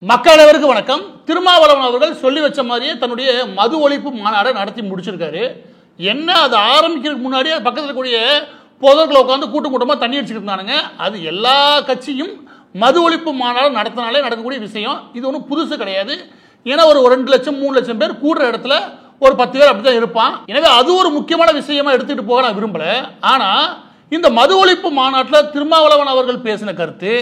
மக்கள் அனைவருக்கும் வணக்கம். திருமாவளவன் அவர்கள் சொல்லி வச்ச மாதிரியே தன்னுடைய மது ஒழிப்பு மாநாடை நடத்தி முடிச்சிருக்காரு. என்ன அது ஆரம்பிக்கிறதுக்கு முன்னாடியே பக்கத்தில் கூடிய பொதுக்களை உட்காந்து கூட்டமாக தண்ணி அடிச்சுட்டு இருந்தானுங்க. அது எல்லா கட்சியும் மது ஒழிப்பு மாநாடு நடத்தினாலே நடக்கக்கூடிய விஷயம். இது ஒன்றும் புதுசு கிடையாது. ஏன்னா ஒரு 2 லட்சம் 3 லட்சம் பேர் கூடுற இடத்துல ஒரு 10 பேர் அப்படிதான் இருப்பான். எனவே அது ஒரு முக்கியமான விஷயமா எடுத்துட்டு போக நான் விரும்பல. ஆனா இந்த மது ஒழிப்பு மாநாட்டில் திருமாவளவன் அவர்கள் பேசின கருத்து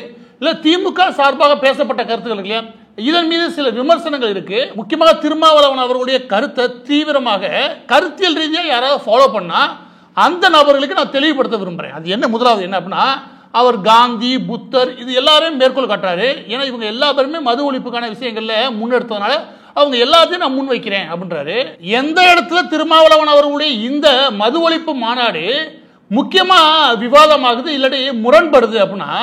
இல்ல திமுக சார்பாக பேசப்பட்ட கருத்துக்கள் இல்லையா, இதன் மீது சில விமர்சனங்கள் இருக்கு. முக்கியமாக திருமாவளவன் அவர்களுடைய கருத்தை தீவிரமாக கருத்தியல் ரீதியாக யாராவது ஃபாலோ பண்ணா அந்த நபர்களுக்கு நான் தெளிவுபடுத்த விரும்புறேன். அது என்ன, முதலாவது என்ன அப்படின்னா, அவர் காந்தி புத்தர் இது எல்லாரையும் மேற்கோள் காட்டுறாரு. ஏன்னா இவங்க எல்லா பேருமே மது ஒழிப்புக்கான விஷயங்கள்ல முன்னெடுத்ததுனால அவங்க எல்லாத்தையும் நான் முன் வைக்கிறேன் அப்படின்றாரு. எந்த இடத்துல திருமாவளவன் அவர்களுடைய இந்த மது ஒழிப்பு மாநாடு முக்கியமா விவாதமாகுது இல்லாட்டி முரண்படுது அப்படின்னா,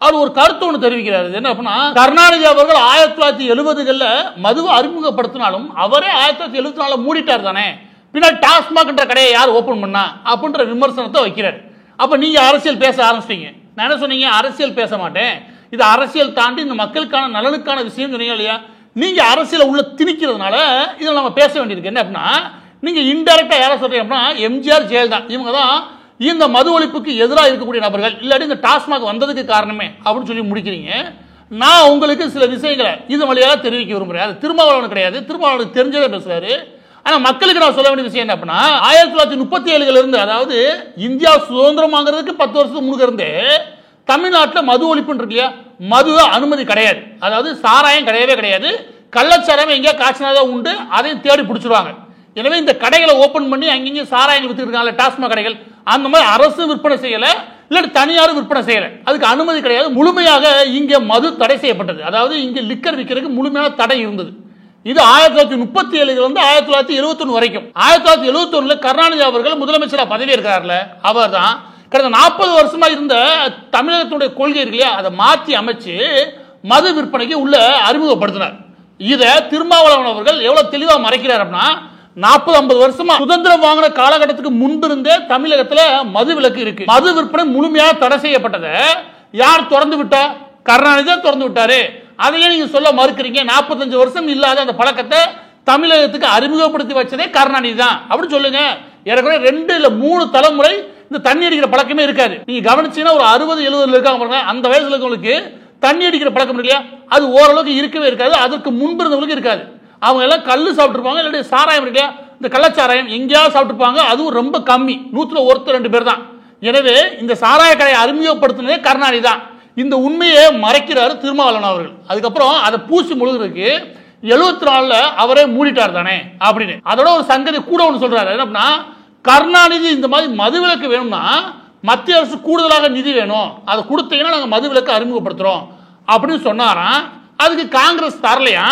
அவர் ஒரு கருத்து ஒன்று தெரிவிக்கிறார். என்ன அப்படின்னா, கருணாநிதி அவர்கள் 1970களில் மதுவை அறிமுகப்படுத்தினாலும் அவரே 1974 மூடிட்டார் தானே, பின்னாடி டாஸ்மாக் கடையை யார் ஓபன் பண்ணா அப்படின்ற விமர்சனத்தை வைக்கிறார். அப்ப நீங்க அரசியல் பேச ஆரம்பிச்சிட்டீங்க. நான் என்ன சொன்னீங்க, அரசியல் பேச மாட்டேன், இது அரசியல் தாண்டி இந்த மக்களுக்கான நலனுக்கான விஷயம் சொன்னீங்க இல்லையா. நீங்க அரசியலை உள்ள திணிக்கிறதுனால இதில் நம்ம பேச வேண்டியிருக்கு. என்ன அப்படின்னா, நீங்க இன்டைரக்டா யாரை சொல்றீங்க அப்படின்னா, எம்ஜிஆர் ஜெயலலிதா இவங்க தான் இந்த மது ஒழிப்புக்கு எதிராக இருக்கக்கூடிய நபர்கள், இல்லாட்டி இந்த டாஸ்மாக் வந்ததுக்கு காரணமே அப்படின்னு சொல்லி முடிக்கிறீங்க. நான் உங்களுக்கு சில விஷயங்களை இது வழியாக தெரிவிக்க விரும்புறேன். அது திருமாவளவன் கிடையாது, திருமாவளவனுக்கு தெரிஞ்சதை பேசுறாரு. ஆனா மக்களுக்கு நான் சொல்ல வேண்டிய விஷயம் என்ன அப்படின்னா, 1937 இருந்து, அதாவது இந்தியா சுதந்திரம் வாங்குறதுக்கு 10 வருஷத்துக்கு முன்னுக்கு இருந்தே தமிழ்நாட்டில் மது ஒழிப்பு இருக்கு இல்லையா, மது அனுமதி கிடையாது. அதாவது சாராயம் கிடையவே கிடையாது. கள்ளச்சாராயம் எங்கேயா காய்ச்சினாதான் உண்டு, அதையும் தேடி பிடிச்சிருவாங்க. எனவே இந்த கடைகளை ஓபன் பண்ணி அங்கேயும் சாராயங்கள் வித்துருக்காங்க, டாஸ்மாக் கடைகள். அந்த மாதிரி அரசு விற்பனை செய்யல, இல்லாட்டி தனியார் விற்பனை செய்யல, அதுக்கு அனுமதி கிடையாது. முழுமையாக இங்க மது தடை செய்யப்பட்டது. அதாவது இங்க லிக்கர் விற்கிறதுக்கு முழுமையான தடை இருந்தது. இது 1937 இருந்து 1971 வரைக்கும். 1971 கருணாநிதி அவர்கள் முதலமைச்சராக பதவி இருக்கிறார்ல, அவர் தான் கடந்த 40 வருஷமா இருந்த தமிழகத்துடைய கொள்கை இருக்கு இல்லையா, அதை மாற்றி அமைச்சு மது விற்பனைக்கு உள்ள அறிமுகப்படுத்தினார். இதை திருமாவளவன் அவர்கள் எவ்வளவு தெளிவா மறைக்கிறார் அப்படின்னா, 40-50 வருஷமா சுதந்திரம் வாங்கின காலகட்டத்துக்கு முன்பிருந்தே தமிழகத்துல மது விலக்கு இருக்கு. மது விற்பனை முழுமையாக தடை செய்யப்பட்டதை யார் திறந்து விட்டா? கருணாநிதி திறந்து விட்டாரு. அதையே நீங்க சொல்ல மறுக்கிறீங்க. 45 வருஷம் இல்லாத அந்த பழக்கத்தை தமிழகத்துக்கு அறிமுகப்படுத்தி வச்சதே கருணாநிதி தான் அப்படின்னு சொல்லுங்க. ஏறக்குறைய 2 இல்ல 3 தலைமுறை இந்த தண்ணி அடிக்கிற பழக்கமே இருக்காது. நீங்க கவனிச்சீங்கன்னா ஒரு 60-70 இருக்காங்க பாருங்க, அந்த வயசுல இருக்கவங்களுக்கு தண்ணி அடிக்கிற பழக்கம் இருக்கு இல்லையா, அது ஓரளவுக்கு இருக்கவே இருக்காது. அதற்கு முன்பு இருந்தவங்களுக்கு இருக்காது. அவங்க எல்லாம் கல்லு சாப்பிட்டுருப்பாங்க, இல்லாட்டி சாராயம் இருக்கு இல்லையா, இந்த கள்ளச்சாராயம் எங்கேயாவது சாப்பிட்டுருப்பாங்க. அதுவும் ரொம்ப கம்மி, 100ல் 1-2 பேர் தான். எனவே இந்த சாராய கடையை அறிமுகப்படுத்தினதே கருணாநிதி தான். இந்த உண்மையை மறைக்கிறாரு திருமாவளவன் அவர்கள். அதுக்கப்புறம் அதை பூசி முழுகிறதுக்கு 74ல் அவரே மூடிட்டார் தானே அப்படின்னு. அதோட ஒரு சங்கதி கூட ஒன்று சொல்றாரு. என்ன அப்படின்னா, கருணாநிதி இந்த மாதிரி மதுவிலக்கு வேணும்னா மத்திய அரசு கூடுதலாக நிதி வேணும், அதை கொடுத்தீங்கன்னா நாங்கள் மதுவிலக்கு அறிமுகப்படுத்துறோம் அப்படின்னு சொன்னாராம். அதுக்கு காங்கிரஸ் தரலையா,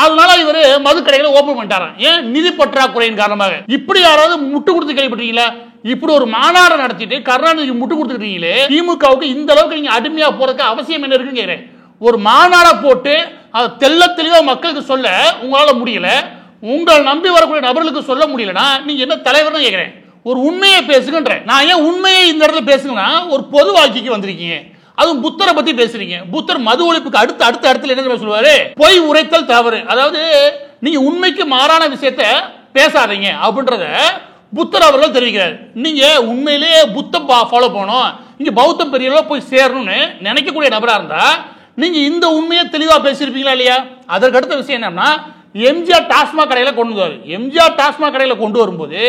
அதனால இவர் மது கடைகளை ஓபன் பண்ணிட்டாராம். ஏன்? நிதி பற்றாக்குறையின் காரணமாக. இப்படி யாராவது முட்டு கொடுத்து கேள்விப்பட்டீங்களா? இப்படி ஒரு மாநாடு நடத்திட்டு கருணாநிதி முட்டு கொடுத்துட்டீங்களே, திமுகவுக்கு இந்த அளவுக்கு நீங்க அடிமையா போறதுக்கு அவசியம் என்ன இருக்குன்னு கேக்குறேன். ஒரு மாநாட போட்டு அதை தெள்ள தெளிவா மக்களுக்கு சொல்ல உங்களால முடியல, உங்களை நம்பி வரக்கூடிய நபர்களுக்கு சொல்ல முடியலன்னா நீங்க என்ன தலைவர்னு கேக்குறேன். ஒரு உண்மையை பேசுகின்ற. நான் ஏன் உண்மையை இந்த இடத்துல பேசுங்கன்னா, ஒரு பொது வாழ்க்கைக்கு வந்திருக்கீங்க, அதுவும் புத்தரை பத்தி பேசுறீங்க. புத்தர் மது ஒழிப்புக்கு அடுத்த இடத்துல என்ன சொல்லுவாரு, பொய் உரைத்தல் தவறு. அதாவது நீங்க உண்மைக்கு மாறான விஷயத்த பேசாதீங்க அப்படின்றத புத்தர் அவர்கள் தெரிவிக்கிறார். நீங்க உண்மையிலேயே புத்தம் ஃபாலோ பண்ணணும், இங்க பௌத்தம் பெரிய போய் சேரணும்னு நினைக்கக்கூடிய நபரா இருந்தா நீங்க இந்த உண்மையை தெளிவா பேசியிருப்பீங்களா இல்லையா? அதற்கு அடுத்த விஷயம் என்னன்னா, எம்ஜிஆர் டாஸ்மாக் கடையில கொண்டு வருவார். எம்ஜிஆர் டாஸ்மாக் கடையில கொண்டு வரும்போது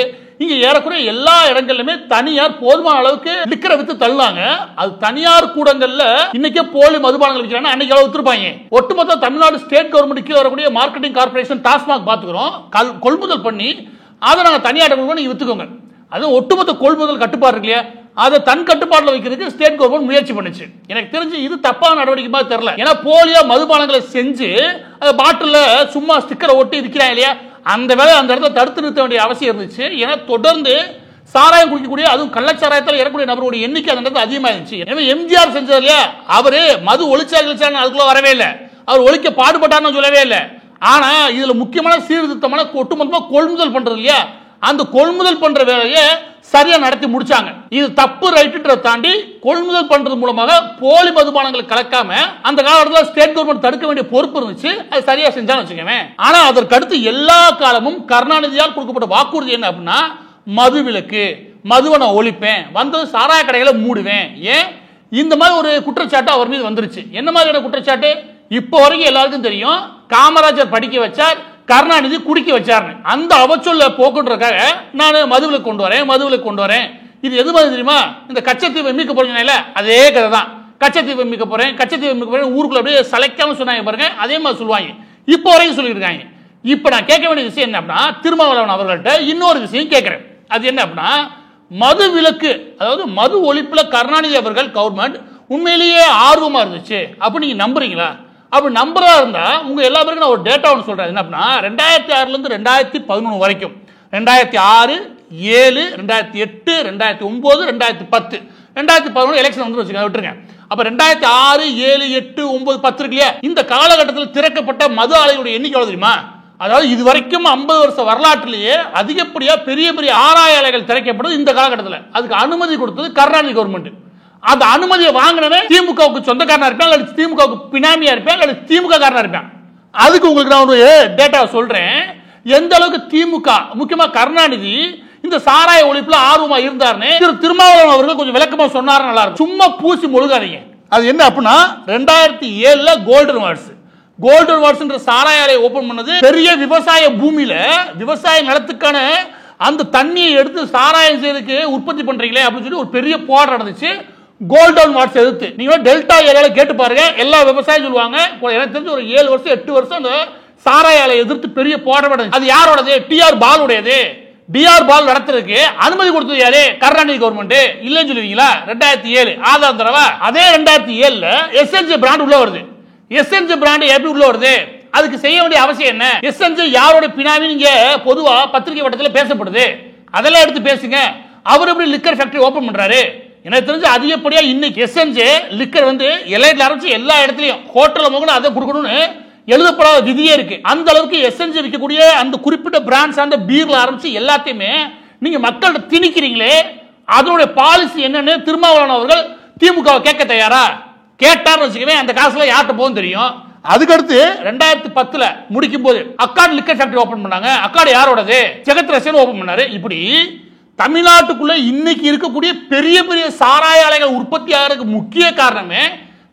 இங்க ஏறக்குறைய எல்லா இடங்களிலுமே தனியார் போதுமான அளவுக்கு லிக்கரை வித்து தள்ளாங்க. அது தனியார் கூடங்கள்ல இன்னைக்கே போலி மதுபானங்கள் விற்கிறாங்க, அன்னைக்கு அளவு வித்துருப்பாங்க. ஒட்டுமொத்த தமிழ்நாடு ஸ்டேட் கவர்மெண்ட் கீழே வரக்கூடிய மார்க்கெட்டிங் கார்பரேஷன் டாஸ்மாக் பாத்துக்கிறோம், கொள்முதல் பண்ணி அதை நாங்கள் தனியார் நீங்க வித்துக்கோங்க. அது ஒட்டுமொத்த கொள்முதல் கட்டுப்பாடு இருக்கு இல்லையா, அதை தன் கட்டுப்பாட்டில் வைக்கிறதுக்கு ஸ்டேட் கவர்மெண்ட் முயற்சி பண்ணுச்சு. எனக்கு தெரிஞ்சு இது தப்பான நடவடிக்கை மாதிரி தெரியல. ஏன்னா போலியா மதுபானங்களை செஞ்சு பாட்டில் சும்மா ஸ்டிக்கரை ஒட்டி இருக்கிறாங்க இல்லையா, அந்த வேலை அந்த இடத்துல தடுத்து நிறுத்த வேண்டிய அவசியம் இருந்துச்சு. ஏன்னா தொடர்ந்து சாராயம் குடிக்கக்கூடிய, அதுவும் கள்ளச்சாராயத்தில் இறக்கக்கூடிய நபர்களுடைய எண்ணிக்கை அந்த இடத்துல அதிகமாக இருந்துச்சு. எனவே எம்ஜிஆர் செஞ்சது இல்லையா, அவரு மது ஒழிச்சாரு அதுக்குள்ள வரவே இல்லை, அவர் ஒழிக்க பாடுபட்டார்னு சொல்லவே இல்லை. ஆனா இதுல முக்கியமான சீர்திருத்தமான ஒட்டுமொத்தமா கொள்முதல் பண்றது இல்லையா, அந்த கொள்முதல் பண்ற வேலையை சரியா நடத்தி முடிச்சாங்க. இது தப்பு ரைட்டுன்றதை தாண்டி கொள்முதல் பண்றது மூலமாக போலி மதுபானங்களை கலக்காம அந்த காலத்தில் ஸ்டேட் கவர்மெண்ட் தடுக்க வேண்டிய பொறுப்பு இருந்துச்சு. அது சரியா செஞ்சான்னு வச்சுக்கோங்க. ஆனா அதற்கு அடுத்து எல்லா காலமும் கருணாநிதியால் கொடுக்கப்பட்ட வாக்குறுதி என்ன அப்படின்னா, மது விலக்கு, மதுவை நான் ஒழிப்பேன், வந்தது சாராய கடைகளை மூடுவேன். ஏன் இந்த மாதிரி ஒரு குற்றச்சாட்டு அவர் மீது வந்துருச்சு. என்ன மாதிரியான குற்றச்சாட்டு? இப்போ வரைக்கும் எல்லாருக்கும் தெரியும், காமராஜர் படிக்க வச்சார், கருணாநிதி குடிக்க வச்சார்னு. அந்த அவச்சொல்ல போக்குன்றதுக்காக நான் மதுவிலக்கு கொண்டு வரேன். இது எது மாதிரி தெரியுமா? இந்த கச்சத்தீவை மீட்க போறீங்கல்ல, அதே கதை தான். கச்சத்தீவை மீட்க போறேன் ஊருக்குள்ள அப்படியே சளைக்காம சொன்னாங்க பாருங்க, அதே மாதிரி சொல்லுவாங்க. இப்போ வரைக்கும் சொல்லியிருக்காங்க. இப்போ நான் கேட்க வேண்டிய விஷயம் என்ன அப்படின்னா, திருமாவளவன் அவர்கள்ட்ட இன்னொரு விஷயம் கேட்கிறேன். அது என்ன அப்படின்னா, மது விலக்கு, அதாவது மது ஒழிப்புல கருணாநிதி அவர்கள் கவர்மெண்ட் உண்மையிலேயே ஆர்வமா இருந்துச்சு அப்படி நீங்க நம்புறீங்களா? அப்படி நம்புறதா இருந்தா உங்க எல்லா பேருக்கும் நான் ஒரு டேட்டா ஒன்று சொல்றேன். என்ன அப்படின்னா, 2006 இருந்து 2011 வரைக்கும், 2006, 7, 2008, 2009, 2010, 2011 எலெக்ஷன் வந்து விட்டுருங்க. அப்ப 2006, 7, 8, 9, 10 இருக்கு இல்லையா, இந்த காலகட்டத்தில் திறக்கப்பட்ட மது ஆலைகளுடைய எண்ணிக்கை எவ்வளவு தெரியுமா? அதாவது இதுவரைக்கும் 50 வருஷ வரலாற்றிலேயே அதிகப்படியா பெரிய பெரிய ஆராய ஆலைகள் திறக்கப்படுது இந்த காலகட்டத்தில். அதுக்கு அனுமதி கொடுத்தது கருணாநிதி கவர்மெண்ட். அந்த அனுமதியை வாங்கினவே திமுகவுக்கு சொந்தக்காரனா இருப்பேன், அல்லது திமுகவுக்கு பினாமியா இருப்பேன், அல்லது திமுக காரனா இருப்பேன். அதுக்கு உங்களுக்கு நான் ஒரு டேட்டா சொல்றேன். எந்த அளவுக்கு திமுக, முக்கியமா கருணாநிதி இந்த சாராய ஒழிப்புல ஆர்வமா இருந்தாருன்னு திருமாவளவன் அவர்கள் கொஞ்சம் விளக்கமா சொன்னாரு, நல்லா இருக்கும். சும்மா பூசி மொழுகாதீங்க. அது என்ன அப்படின்னா, 2007 கோல்டன் வார்ஸ் என்ற சாராய ஆலையை ஓபன் பண்ணது பெரிய விவசாய பூமியில விவசாய நிலத்துக்கான அந்த தண்ணியை எடுத்து சாராயம் செய்யறதுக்கு உற்பத்தி பண்றீங்களே அப்படின்னு சொல்லி ஒரு பெரிய போராட்டம் நடந்துச்சு. கோல்டன் வார்ஸ் எதிர்த்து நீங்க டெல்டா ஏரியால கேட்டு பாருங்க, எல்லா விவசாயம் சொல்லுவாங்க. எனக்கு தெரிஞ்சு ஒரு 7 வருஷம் 8 வருஷம் அந்த சாராய ஆலையை எதிர்த்து பெரிய போராட்டம். அது யாரோடது? டிஆர் பால் உடையது. டிஆர் பால் நடத்துறதுக்கு அனுமதி கொடுத்தது யாரு? கருணாநிதி கவர்மெண்ட். இல்லன்னு சொல்லுவீங்களா? 2007 ஆதாரம் தரவா? அதே 2007 எஸ்என்ஜி பிராண்ட் உள்ள வருது. எஸ்என்ஜி பிராண்ட் எப்படி உள்ள வருது? அதுக்கு செய்ய வேண்டிய அவசியம் என்ன? எஸ்என்ஜி யாரோட பினாமி நீங்க பொதுவா பத்திரிகை வட்டத்தில் பேசப்படுது, அதெல்லாம் எடுத்து பேசுங்க. அவர் எப்படி லிக்கர் ஃபேக்டரி ஓபன் பண்றாரு? எனக்கு தெரிஞ்சு அதிகப்படியா இன்னைக்கு எஸ்என்ஜி லிக்கர் வந்து எல்லையில ஆரம்பிச்சு எல்லா இடத்துலயும் ஹோட்டல்ல முதல்ல அதை கொடுக்கணும்னு எழுதப்படாத விதியே இருக்கு. அந்த அளவுக்கு எஸ்என்ஜி விற்கக்கூடிய அந்த குறிப்பிட்ட பிராண்ட்ஸ் அந்த பீர்ல ஆரம்பிச்சு எல்லாத்தையுமே நீங்க மக்கள்கிட்ட திணிக்கிறீங்களே, அதனுடைய பாலிசி என்னன்னு திருமாவளவன் அவர்கள் திமுக கேட்க தயாரா? கேட்டார்னு வச்சுக்கவே அந்த காசுல யார்கிட்ட போகும் தெரியும். அதுக்கடுத்து 2010 முடிக்கும் போது அக்காட் லிக்கர் ஃபேக்டரி ஓபன் பண்ணாங்க. அக்காட் யாரோடது? ஜெகத் ரசன் ஓபன் பண்ணாரு. இப்படி தமிழ்நாட்டுக்குள்ள இன்னைக்கு இருக்கக்கூடிய பெரிய பெரிய சாராய ஆலைகள் உற்பத்தி ஆகிறதுக்கு முக்கிய காரணமே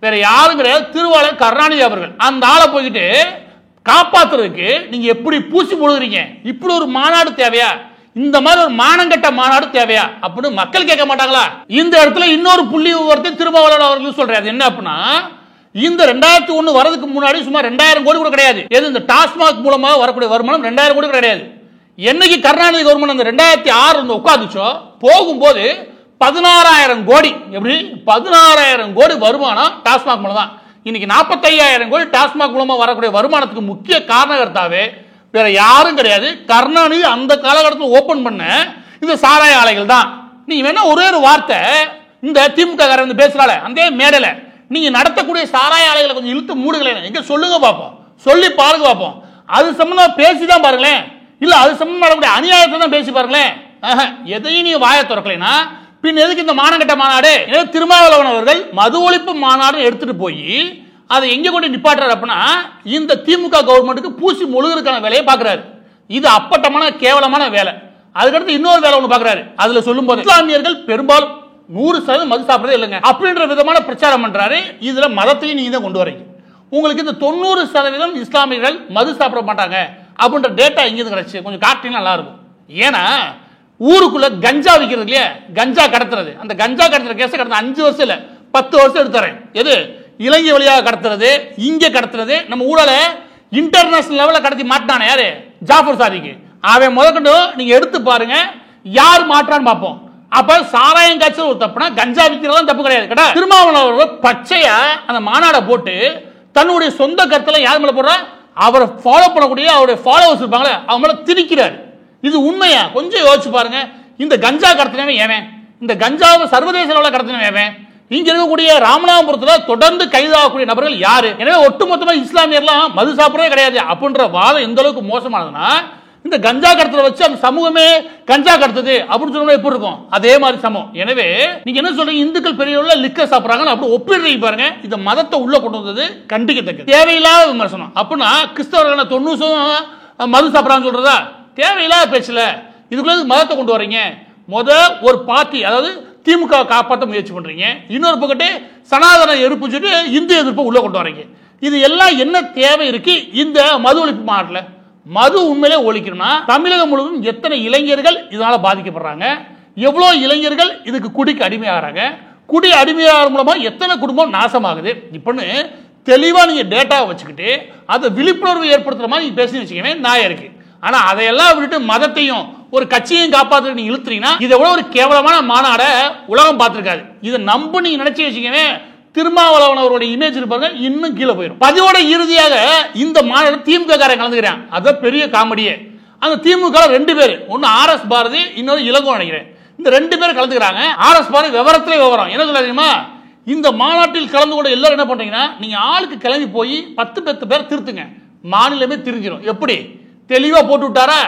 வேற யாரும் கிடையாது, திருவாளர் கருணாநிதி அவர்கள். அந்த ஆளை போய்கிட்டு காப்பாத்துறதுக்கு நீங்க எப்படி பூசி போடுறீங்க? இப்படி ஒரு மாநாடு தேவையா? இந்த மாதிரி ஒரு மானங்கட்ட மாநாடு தேவையா அப்படின்னு மக்கள் கேட்க மாட்டாங்களா? இந்த இடத்துல இன்னொரு புள்ளி விவரத்தை திருமாவளவன் அவர்கள் சொல்றாரு. என்ன அப்படின்னா, இந்த 2001 வரதுக்கு முன்னாடி சும்மா 2000 கோடி கூட கிடையாது. எது இந்த டாஸ்மாக் மூலமாக வரக்கூடிய வருமானம் 2000 கோடி கிடையாது. என்னைக்கு கருணாநிதி கவர்மெண்ட் அந்த 2006 உட்காந்துச்சோ போகும்போது 16,000 கோடி. எப்படி? 16,000 கோடி வருமானம் டாஸ்மாக் மூலம் தான். இன்னைக்கு 45,000 கோடி டாஸ்மாக் மூலமா வரக்கூடிய வருமானத்துக்கு முக்கிய காரணகர்த்தாவே வேற யாரும் கிடையாது, கருணாநிதி அந்த காலகட்டத்தில் ஓபன் பண்ண இந்த சாராய ஆலைகள் தான். நீங்க வேணா ஒரே ஒரு வார்த்தை இந்த திமுக காரங்க பேசுறால அந்த மேடையில நீங்க நடத்தக்கூடிய சாராய ஆலைகளை கொஞ்சம் இழுத்து மூடுங்களேன், எங்க சொல்லுங்க பாப்போம், சொல்லி பாருங்க பாப்போம். அது சம்பந்தமா பேசிதான் பாருங்களேன், இல்ல அது சம்பந்தமா அநியாயத்தை தான் பேசி பாருங்களேன். எதையும் நீங்க வாயை திறக்கலைன்னா பின் எதுக்கு இந்த மானங்கட்ட மாநாடு? திருமாவளவன் அவர்கள் மது ஒழிப்பு மாநாடு எடுத்துட்டு போய் அதை எங்க கொண்டு நிப்பாட்டுறாரு அப்படின்னா, இந்த திமுக கவர்மெண்ட்டுக்கு பூசி மொழுகிறதுக்கான வேலையை பாக்குறாரு. இது அப்பட்டமான கேவலமான வேலை. அதுக்கடுத்து இன்னொரு வேலை ஒன்று பாக்குறாரு. அதுல சொல்லும் போது இஸ்லாமியர்கள் பெரும்பாலும் 100% மது சாப்பிடறதே இல்லைங்க அப்படின்ற விதமான பிரச்சாரம் பண்றாரு. இதுல மதத்தையும் நீங்க தான் கொண்டு வரீங்க. உங்களுக்கு இந்த 90% இஸ்லாமியர்கள் மது சாப்பிட மாட்டாங்க அப்படின்ற டேட்டா இங்க கிடைச்சு கொஞ்சம் காட்டினா நல்லா இருக்கும். ஏன்னா ஊருக்குள்ள கஞ்சா விற்கிறது இல்லையா, கஞ்சா கடத்துறது, அந்த கஞ்சா கடத்துற கேஸ் கடந்த 5 வருஷம் இல்ல 10 வருஷம் எடுத்துறேன். எது இலங்கை வழியாக கடத்துறது, இங்க கடத்துறது, நம்ம ஊரால இன்டர்நேஷனல் லெவல்ல கடத்தி மாட்டானே யாரு? ஜாஃபர் சாதிக்கு. அவன் முதற்கொண்டு நீங்க எடுத்து பாருங்க யார் மாற்றான்னு பார்ப்போம். அப்ப சாராயம் காய்ச்சல் ஒரு தப்புனா கஞ்சா விற்கிறதா தப்பு கிடையாது. கேட்டா திருமாவளவன் பச்சையா அந்த மாநாட போட்டு தன்னுடைய சொந்த கருத்துல யார் மேல போடுறா? அவரை ஃபாலோ பண்ணக்கூடிய அவருடைய ஃபாலோவர்ஸ் இருப்பாங்களே அவங்க மேல திணிக்கிறார். இது உண்மையா? கொஞ்சம் யோசிச்சு பாருங்க. இந்த கஞ்சா கடத்தினவன் ஏவன்? இந்த கஞ்சாவை சர்வதேச அளவில் கடத்தினவன் ஏவன்? இங்க இருக்கக்கூடிய ராமநாதபுரத்தில் தொடர்ந்து கைதாகக்கூடிய நபர்கள் யாரு? எனவே ஒட்டுமொத்தமா இஸ்லாமியர்லாம் மது சாப்பிடவே கிடையாது அப்படின்ற வாதம் எந்த அளவுக்கு மோசமானதுன்னா, இந்த கஞ்சா கடத்தல வச்சு அந்த சமூகமே கஞ்சா கடத்துது அப்படின்னு சொன்னா எப்படி இருக்கும்? அதே மாதிரி சமம். எனவே நீங்க என்ன சொல்றீங்க, இந்துக்கள் பெரிய அளவுல லிக்கர் சாப்பிடுறாங்க அப்படி ஒப்பிடுறீங்க பாருங்க. இந்த மதத்தை உள்ள கொண்டு வந்தது கண்டிக்கத்தக்கது, தேவையில்லாத விமர்சனம். அப்படின்னா கிறிஸ்தவர்கள் 90% மது சாப்பிடறான்னு சொல்றதா? தேவையில்லாத பேசல. இதுக்குள்ள மதத்தை கொண்டு வரீங்க. ஒரு பார்ட்டி, அதாவது திமுக காப்பாற்ற முயற்சி பண்றீங்க, இன்னொரு பக்கத்து சனாதன எதிர்ப்பு சொல்லிட்டு இந்து எதிர்ப்பு உள்ள கொண்டு வரீங்க. இது எல்லாம் என்ன தேவை இருக்கு இந்த மது ஒழிப்பு மாநாட்டில்? மது உண்மையிலே ஒழிக்கணும்னா தமிழகம் முழுவதும் எத்தனை இளைஞர்கள் இதனால பாதிக்கப்படுறாங்க, எவ்வளவு இளைஞர்கள் இதுக்கு குடிக்கு அடிமையாகிறாங்க, குடி அடிமையாக மூலமா எத்தனை குடும்பம் நாசமாகுது, இப்பன்னு தெளிவா நீங்க டேட்டாவை வச்சுக்கிட்டு அதை விழிப்புணர்வு ஏற்படுத்துற மாதிரி நீங்க பேசி வச்சுக்கவே நியாயம் இருக்கு. ஆனா அதையெல்லாம் விட்டுட்டு மதத்தையும் ஒரு கட்சியையும் காப்பாற்ற நீங்க இழுத்துறீங்கன்னா இதை விட ஒரு கேவலமான மாநாட உலகம் பார்த்திருக்காது. இதை நம்ப நீங்க நினைச்சு வச்சுக்கவே திருமாவளவன் அவருடைய இமேஜ் இருப்பாங்க இன்னும் கீழே போயிடும். பதிவோட இறுதியாக இந்த மாநாடு திமுக காரன் கலந்துக்கிறேன், அதான் பெரிய காமெடியே. அந்த திமுக 2 பேர், ஒன்னு RS பாரதி, இன்னொரு இளங்கோ நினைக்கிறேன். இந்த 2 பேர் கலந்துக்கிறாங்க. RS பாரதி விவரத்திலே விவரம் என்ன சொல்லுமா, இந்த மாநாட்டில் கலந்து கொண்ட எல்லாரும் என்ன பண்றீங்கன்னா, நீங்க ஆளுக்கு கிளம்பி போய் 10 பேர் திருத்துங்க, மாநிலமே திருஞ்சிடும். எப்படி தெளிவா போட்டு விட்டாரா?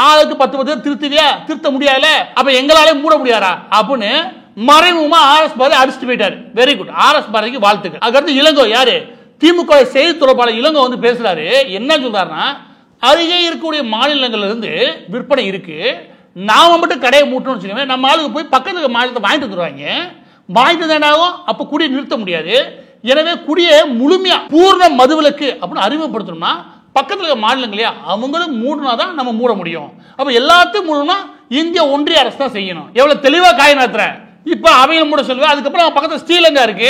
ஆளுக்கு 10 பேர் திருத்துவியா? திருத்த முடியாதுல, அப்ப எங்களாலே மூட முடியாதா அப்படின்னு மறைமுகமா RS பாரதி அடிச்சுட்டு போயிட்டாரு. வெரி குட், RS பாரதிக்கு வாழ்த்துக்கள். அதுக்கடுத்து இளங்கோ, யாரு திமுக செய்தி தொடர்பாளர் இளங்கோ வந்து பேசுறாரு. என்ன சொல்றாருன்னா, அருகே இருக்கக்கூடிய மாநிலங்கள்ல இருந்து விற்பனை இருக்கு, நாம மட்டும் கடையை மூட்டணும்னு வச்சுக்கோங்க, நம்ம ஆளுக்கு போய் பக்கத்துக்கு மாநிலத்தை வாங்கிட்டு வந்துருவாங்க, வாங்கிட்டு தானாகும், அப்ப குடியை நிறுத்த முடியாது. எனவே குடியை முழுமையா பூர்ண மதுவிலக்கு அப்படின்னு அறிமுகப்படுத்தணும்னா பக்கத்துல இருக்க மாநிலங்களையா அவங்களும் மூடனாதான் நம்ம மூட முடியும். அப்ப எல்லாத்தையும் மூடணும்னா இந்திய ஒன்றிய அரசு தான் செய்யணும். எவ்வளவு தெளிவா காய் நடத்துற. இப்ப அவையில் மூட சொல்லுவேன். அதுக்கப்புறம் பக்கத்துல ஸ்ரீலங்கா இருக்கு,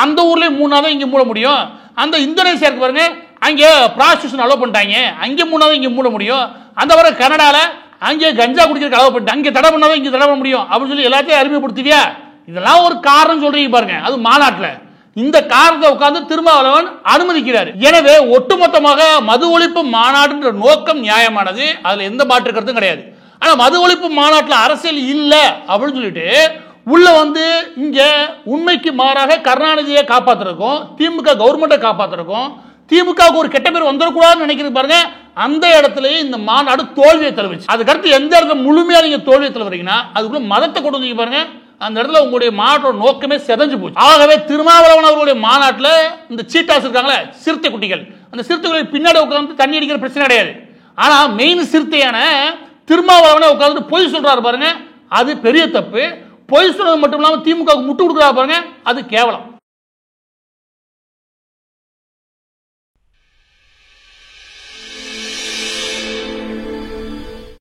அந்த ஊர்லயும் மூணாதான் இங்க மூட முடியும். அந்த இந்தோனேசியா இருக்கு பாருங்க, அங்கே ப்ராஸ்டியூஷன் அலோவ் பண்ணிட்டாங்க, அங்கே மூணாதான் இங்க மூட முடியும். அந்த வர கனடால அங்கே கஞ்சா குடிக்கிறதுக்கு அலோவ் பண்ணிட்டு அங்கே தடை பண்ணாதான் இங்க தடை பண்ண முடியும் அப்படின்னு சொல்லி எல்லாத்தையும் அறிமுகப்படுத்துவியா? இதெல்லாம் ஒரு காரணம் சொல்றீங்க பாருங்க, அது மாநாட்டில் இந்த காரணத்தை உட்கார்ந்து திருமாவளவன் அனுமதிக்கிறார். எனவே ஒட்டுமொத்தமாக மது ஒழிப்பு மாநாடுன்ற நோக்கம் நியாயமானது, அதுல எந்த மாற்று கருத்தும் கிடையாது. ஆனா மது ஒழிப்பு மாநாட்டில் அரசியல் இல்ல அப்படின்னு சொல்லிட்டு உள்ள வந்து இங்க உண்மைக்கு மாறாக கருணாநிதியை காப்பாத்துறதுக்கும் திமுக கவர்மெண்ட்டை காப்பாத்துறதுக்கும் திமுகவுக்கு ஒரு கெட்ட பேர் வந்துடக்கூடாதுன்னு நினைக்கிறது பாருங்க, அந்த இடத்துலயே இந்த மாநாடு தோல்வியை தழுவிச்சு. அதுக்கடுத்து எந்த இடத்துல முழுமையா நீங்க தோல்வியை தழுவுறீங்கன்னா அதுக்குள்ள மதத்தை கொண்டு வந்து பாருங்க, அந்த இடத்துல உங்களுடைய மாநாட்டோட நோக்கமே செதஞ்சு போச்சு. ஆகவே திருமாவளவன் அவர்களுடைய மாநாட்டில் இந்த சீட்டாஸ் இருக்காங்களே சிறுத்தை குட்டிகள், அந்த சிறுத்தைகளை பின்னாடி உட்காந்து தண்ணி அடிக்கிற பிரச்சனை கிடையாது. ஆனா மெயின் சிறுத்தையான திருமாவளவனை உட்காந்து பொய் சொல்றாரு பாருங்க, அது பெரிய தப்பு. பொய் சொல்றது மட்டும் இல்லாமல் திமுக முட்டு கொடுக்குறாரு பாருங்க, அது கேவலம்.